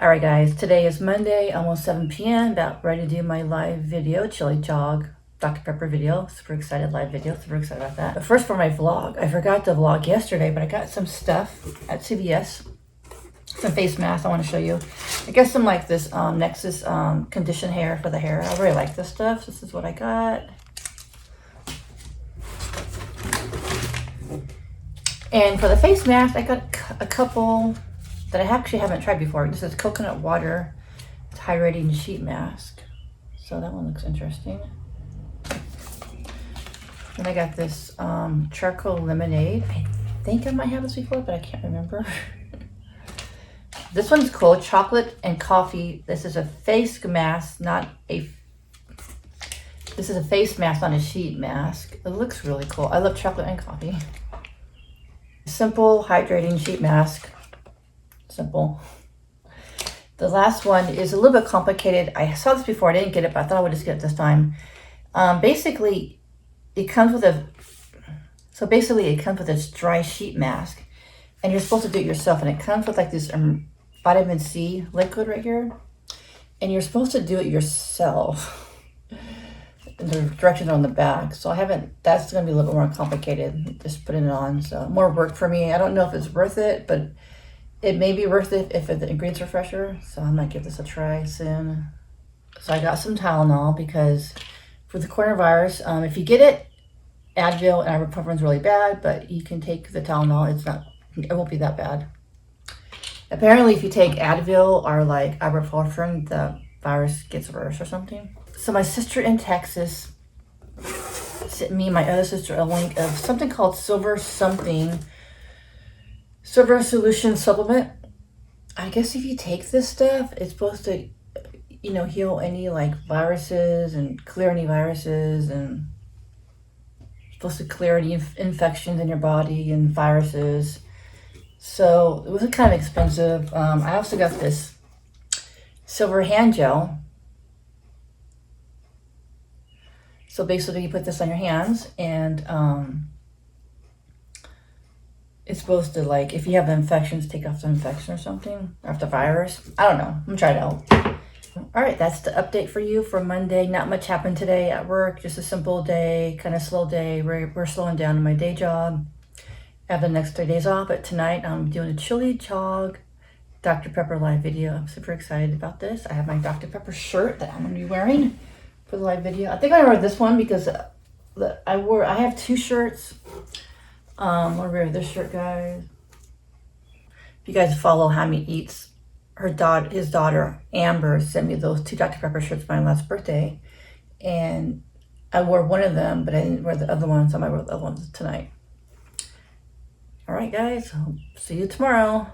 All right, guys, today is Monday, almost 7 p.m. About ready to do my live video, chili jog, Dr. Pepper video. Super excited, live video, super excited about that. But first for my vlog, I forgot to vlog yesterday, but I got some stuff at CVS. Some face masks I want to show you. I got some like this Nexus condition hair for the hair. I really like this stuff. This is what I got. And for the face mask, I got a couple that I actually haven't tried before. This is coconut water. It's hydrating sheet mask. So that one looks interesting. And I got this charcoal lemonade. I think I might have this before, but I can't remember. This one's cool, chocolate and coffee. This is a face mask, this is a face mask, not a sheet mask. It looks really cool. I love chocolate and coffee. Simple hydrating sheet mask. Simple. The last one is a little bit complicated. I saw this before, I didn't get it, but I thought I would just get it this time. Basically, it comes with this dry sheet mask, and you're supposed to do it yourself, and it comes with like this vitamin C liquid right here, and you're supposed to do it yourself. And the directions are on the back, so that's going to be a little bit more complicated, just putting it on, so more work for me. I don't know if it's worth it, but it may be worth it if the ingredients are fresher, so I might give this a try soon. So I got some Tylenol because for the coronavirus, if you get it, Advil and ibuprofen is really bad, but you can take the Tylenol. It won't be that bad. Apparently, if you take Advil or like ibuprofen, the virus gets worse or something. So my sister in Texas sent me and my other sister a link of something called Silver Solution Supplement. I guess if you take this stuff, it's supposed to, heal any like viruses and clear any viruses, and supposed to clear any infections in your body and viruses. So it was kind of expensive. I also got this silver hand gel. So basically you put this on your hands, and it's supposed to, like, if you have infections, take off the infection or something, or the virus. I don't know. I'm gonna try it out. All right, that's the update for you for Monday. Not much happened today at work. Just a simple day, kind of slow day. We're slowing down in my day job. I have the next 3 days off, but tonight I'm doing a chili jog Dr. Pepper live video. I'm super excited about this. I have my Dr. Pepper shirt that I'm gonna be wearing for the live video. I think I wear this one because I have two shirts. I'll wear this shirt, guys. If you guys follow Hammy Eats, his daughter Amber sent me those two Dr. Pepper shirts for my last birthday, and I wore one of them, but I didn't wear the other one, so I might wear the other ones tonight. All right, guys, I'll see you tomorrow.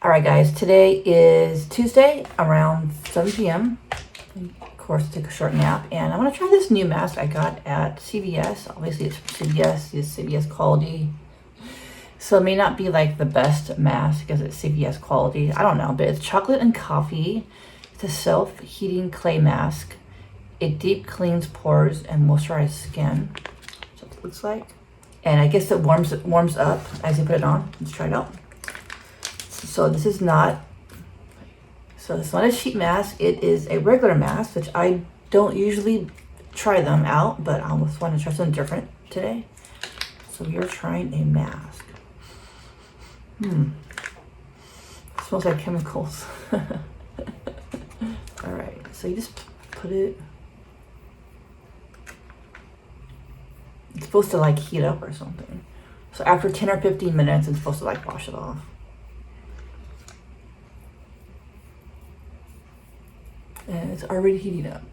All right, guys, today is Tuesday around 7 p.m. Of course, take a short nap, and I want to try this new mask I got at CVS. Obviously, it's CVS, it's CVS quality. So it may not be like the best mask because it's CVS quality. I don't know, but it's chocolate and coffee. It's a self-heating clay mask. It deep cleans pores and moisturizes skin. That's what it looks like. And I guess it warms up as you put it on. Let's try it out. So this is not a sheet mask. It is a regular mask, which I don't usually try them out, but I almost want to try something different today. So we are trying a mask. It smells like chemicals. All right, so you just put it. It's supposed to like heat up or something. So after 10 or 15 minutes, it's supposed to like wash it off. And it's already heating up.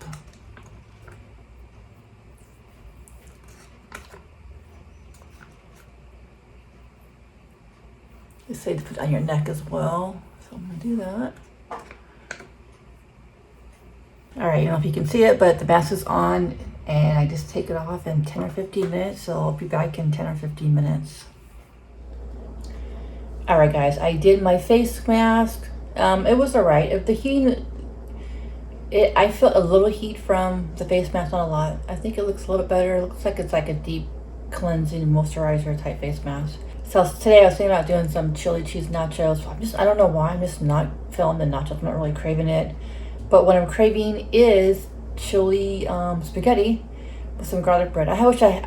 They say to put it on your neck as well, so I'm gonna do that. All right, I don't know if you can see it, but the mask is on, and I just take it off in 10 or 15 minutes, so I'll be back in 10 or 15 minutes. All right, guys, I did my face mask. It was all right. If the heating, I felt a little heat from the face mask, not a lot. I think it looks a little bit better. It looks like it's like a deep cleansing moisturizer type face mask. So today I was thinking about doing some chili cheese nachos. I don't know why, I'm just not feeling the nachos. I'm not really craving it. But what I'm craving is chili spaghetti with some garlic bread. I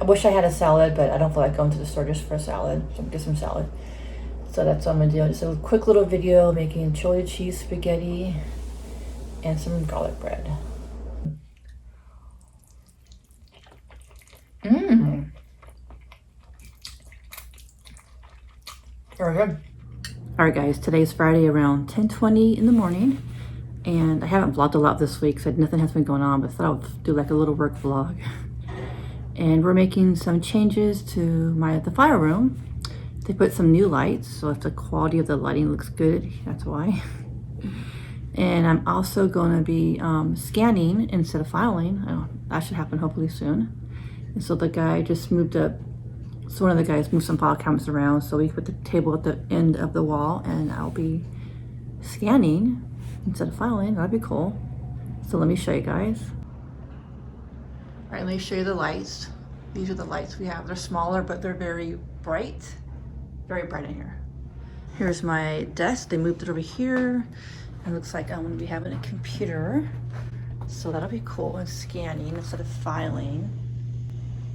wish I had a salad, but I don't feel like going to the store just for a salad. So I'm gonna get some salad. So that's what I'm gonna do. Just a quick little video making chili cheese spaghetti and some garlic bread. Mmm. Very good. All right, guys. Today's Friday around 10:20 in the morning, and I haven't vlogged a lot this week, so nothing has been going on. But I thought I'd do like a little work vlog. And we're making some changes to the fire room. They put some new lights, so if the quality of the lighting looks good, that's why. And I'm also going to be scanning instead of filing. That should happen hopefully soon. And so the guy just moved up. So one of the guys moved some file cabinets around, so we put the table at the end of the wall, and I'll be scanning instead of filing. That'd be cool. So let me show you guys. All right, let me show you the lights. These are the lights we have. They're smaller, but they're very bright in here. Here's my desk. They moved it over here. It looks like I'm gonna be having a computer. So that'll be cool, and scanning instead of filing.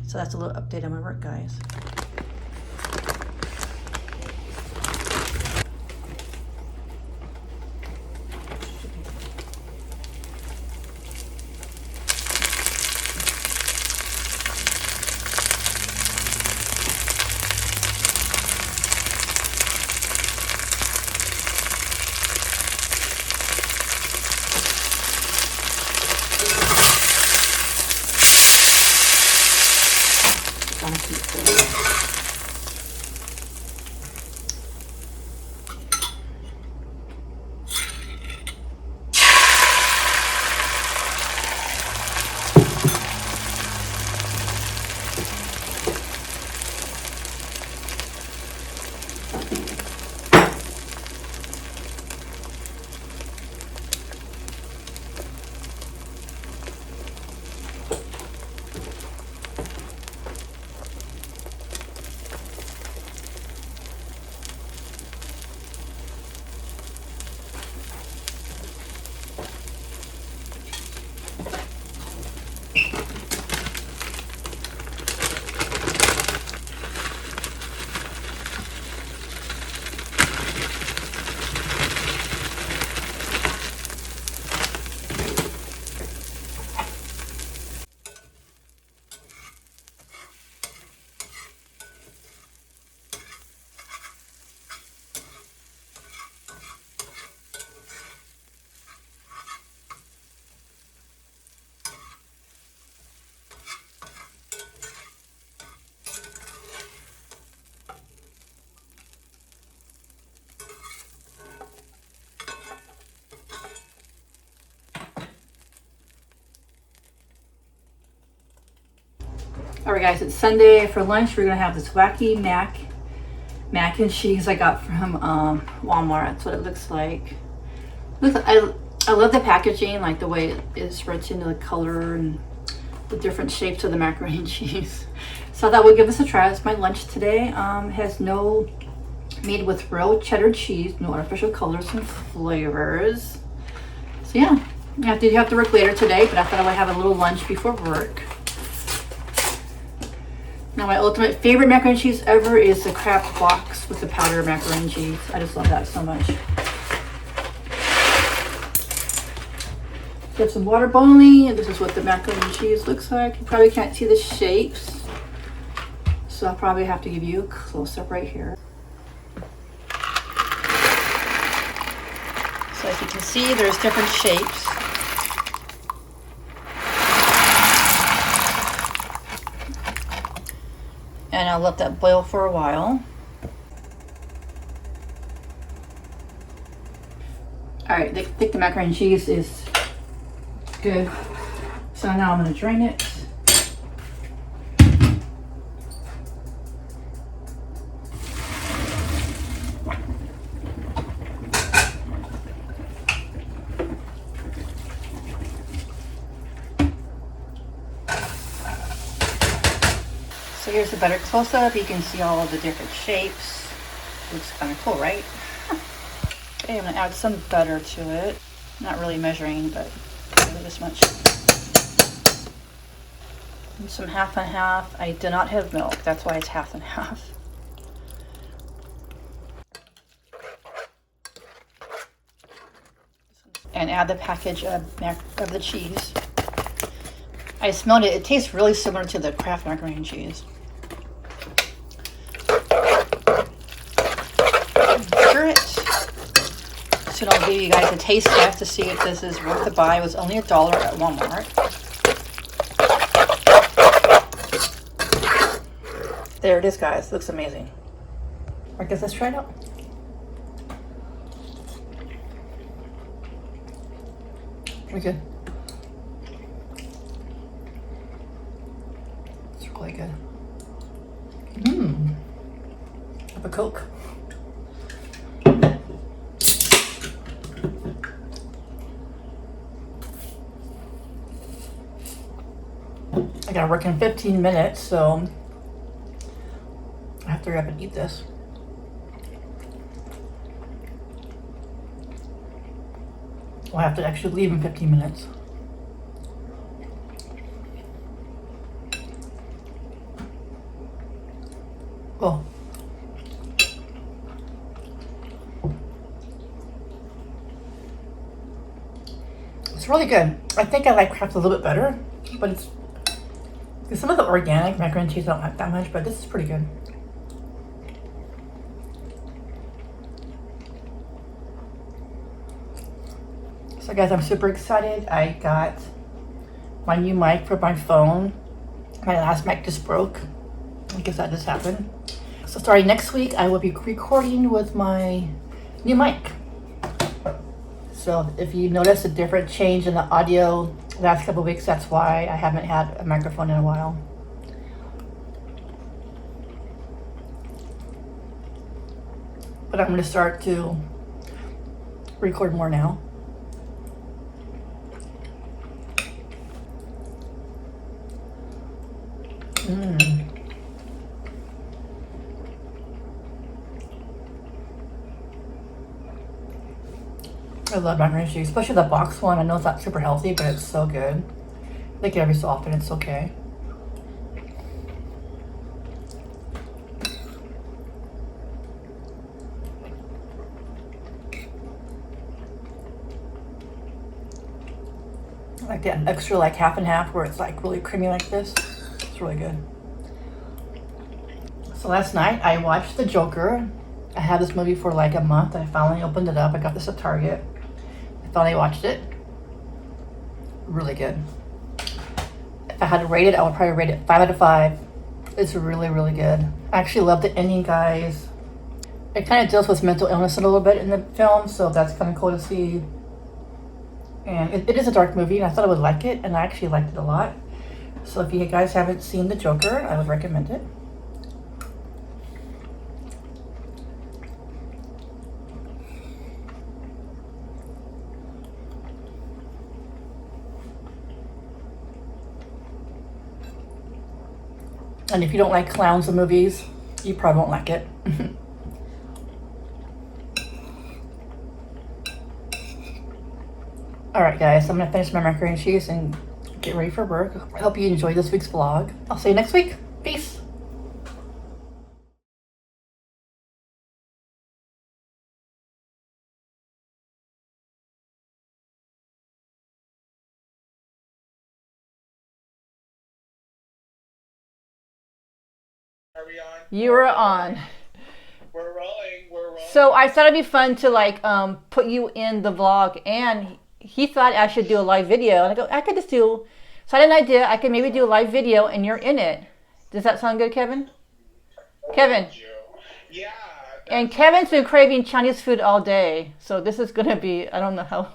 So that's a little update on my work, guys. All right, guys, it's Sunday. For lunch, we're gonna have this wacky mac and cheese I got from Walmart. That's what it looks like. I love the packaging, like the way it's rich into the color and the different shapes of the macaroni and cheese. So I thought we'd give this a try. It's my lunch today. Has made with real cheddar cheese, no artificial colors and flavors. So yeah, you have to work later today, but I thought I would have a little lunch before work. Now, my ultimate favorite macaroni and cheese ever is the Kraft box with the powdered macaroni and cheese. I just love that so much. Get some water boiling, and this is what the macaroni and cheese looks like. You probably can't see the shapes, so I'll probably have to give you a close-up right here. So as you can see, there's different shapes. And I'll let that boil for a while. All right, I think the macaroni and cheese is good. So now I'm gonna drain it. So here's a better close-up. You can see all of the different shapes. Looks kind of cool, right? Okay, I'm gonna add some butter to it. Not really measuring, but maybe this much. And some half and half. I do not have milk, that's why it's half and half. And add the package of the cheese. I smelled it. It tastes really similar to the Kraft macaroni and cheese. Stir it. So I'll give you guys a taste test to see if this is worth the buy. It was only $1 at Walmart. There it is, guys. Looks amazing. I guess let's try it out. Pretty good. It's really good. Have a Coke. I gotta work in 15 minutes, so I have to hurry up and eat this. Well, I have to actually leave in 15 minutes. Oh. It's really good. I think I like Kraft a little bit better, but it's some of the organic macaroni and cheese I don't like that much, but this is pretty good. So guys, I'm super excited. I got my new mic for my phone. My last mic just broke. I guess that just happened. So starting next week, I will be recording with my new mic. So if you notice a different change in the audio the last couple of weeks, that's why I haven't had a microphone in a while. But I'm going to start to record more now. I love macaroni and cheese, especially the box one. I know it's not super healthy, but it's so good. I think every so often it's okay. I like that extra like half and half where it's like really creamy like this. It's really good. So last night I watched The Joker. I had this movie for like a month and I finally opened it up. I got this at Target. I finally watched it. Really good. If I had to rate it, I would probably rate it 5 out of 5. It's really, really good. I actually love the ending, guys. It kind of deals with mental illness a little bit in the film, so that's kind of cool to see. And it is a dark movie, and I thought I would like it, and I actually liked it a lot. So if you guys haven't seen The Joker, I would recommend it. And if you don't like clowns in movies, you probably won't like it. Alright guys, I'm going to finish my macaroni and cheese and get ready for work. I hope you enjoyed this week's vlog. I'll see you next week. Peace. Are we on? You are on. We're rolling. We're rolling. So I thought it'd be fun to like put you in the vlog, and he thought I should do a live video, and I go, I could just do. So I had an idea. I could maybe do a live video, and you're in it. Does that sound good, Kevin? Kevin. Yeah. And Kevin's been craving Chinese food all day, so this is gonna be. I don't know how.